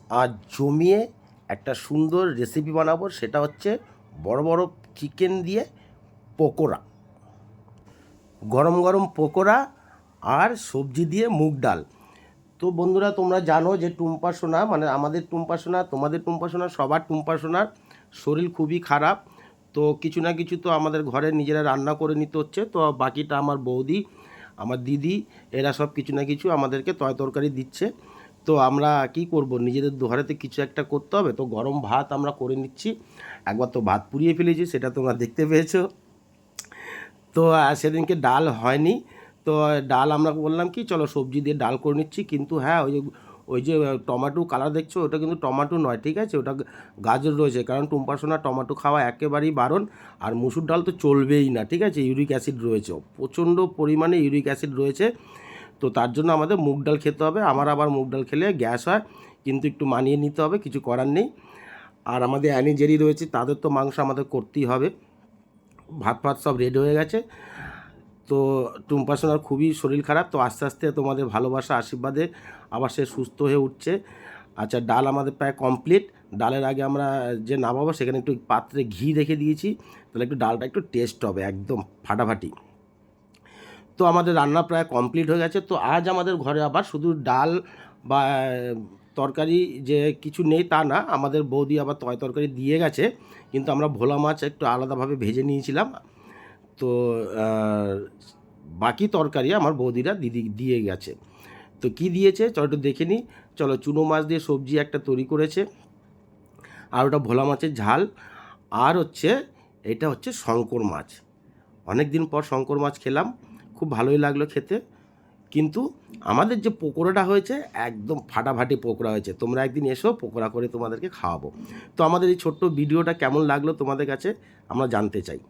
আর জমিয়ে একটা সুন্দর রেসিপি বানাবো, সেটা হচ্ছে বড় বড় চিকেন দিয়ে পকোড়া, গরম গরম পকোড়া আর সবজি দিয়ে মুগ ডাল। তো বন্ধুরা, তোমরা জানো যে টুম্পা সোনা, মানে আমাদের টুম্পা সোনা, তোমাদের টুম্পা সোনা, সবার টুম্পা সোনার শরীর খুবই খারাপ। তো কিছু না কিছু তো আমাদের ঘরে নিজেরা রান্না করে নিতে হচ্ছে। তো বাকিটা আমার বৌদি, আমার দিদি, এরা সব কিছু না কিছু আমাদেরকে তরকারি দিচ্ছে। তো আমরা কি করব, নিজেদের ঘরেতে কিছু একটা করতে হবে। তো গরম ভাত আমরা করে নিচ্ছি। একবার তো ভাত পুড়িয়ে ফেলেছি, সেটা তোমরা দেখতে পেয়েছো। তো সেদিনকে ডাল হয়নি। তো ডাল আমরা বললাম কি, চলো সবজি দিয়ে ডাল করে নিচ্ছি। কিন্তু হ্যাঁ, ওই যে টমেটো কালার দেখছো, ওটা কিন্তু টমেটো নয়, ঠিক আছে, ওটা গাজর রয়েছে। কারণ টুম্পা সোনা টমেটো খাওয়া একেবারেই বারণ। আর মুসুর ডাল তো চলবেই না, ঠিক আছে, ইউরিক অ্যাসিড রয়েছে, প্রচণ্ড পরিমাণে ইউরিক অ্যাসিড রয়েছে। তো তার জন্য আমাদের মুগ ডাল খেতে হবে। আমার আবার মুগ ডাল খেলে গ্যাস হয়, কিন্তু একটু মানিয়ে নিতে হবে, কিছু করার নেই। আর আমাদের অ্যানি জেরি রয়েছে, তাদের তো মাংস আমাদের করতেই হবে। ভাত ফাত সব রেডি হয়ে গেছে। তো টুম্পা সোনার খুবই শরীর খারাপ। তো আস্তে আস্তে তোমাদের ভালোবাসা আশীর্বাদে আবার সে সুস্থ হয়ে উঠছে। আচ্ছা, ডাল আমাদের প্রায় কমপ্লিট। ডালের আগে আমরা যে নামাবো সেখানে একটু পাত্রে ঘি রেখে দিয়েছি, তাহলে একটু ডালটা একটু টেস্ট হবে একদম ফাটাফাটি। তো আমাদের রান্না প্রায় কমপ্লিট হয়ে গেছে। তো আজ আমাদের ঘরে আবার শুধু ডাল বা তরকারি যে কিছু নেই তা না, আমাদের বৌদি আবার তরকারি দিয়ে গেছে। কিন্তু আমরা ভোলা মাছ একটু আলাদাভাবে ভেজে নিয়েছিলাম। তো বাকি তরকারি আমার বৌদিরা দিদি দিয়ে গেছে। তো কি দিয়েছে চলো একটু দেখে নিই। চলো, চুনো মাছ দিয়ে সবজি একটা তৈরি করেছে, আর ওটা ভোলা মাছের ঝাল, আর হচ্ছে এটা হচ্ছে শঙ্কর মাছ। অনেক দিন পর শঙ্কর মাছ খেলাম, খুব ভালোই লাগলো খেতে। কিন্তু আমাদের যে পকোড়াটা হয়েছে একদম ফাটাফাটি পকোড়া হয়েছে। তোমরা একদিন এসো, পকোড়া করে তোমাদেরকে খাওয়াবো। তো আমাদের এই ছোট্ট ভিডিওটা কেমন লাগলো তোমাদের কাছে আমরা জানতে চাই।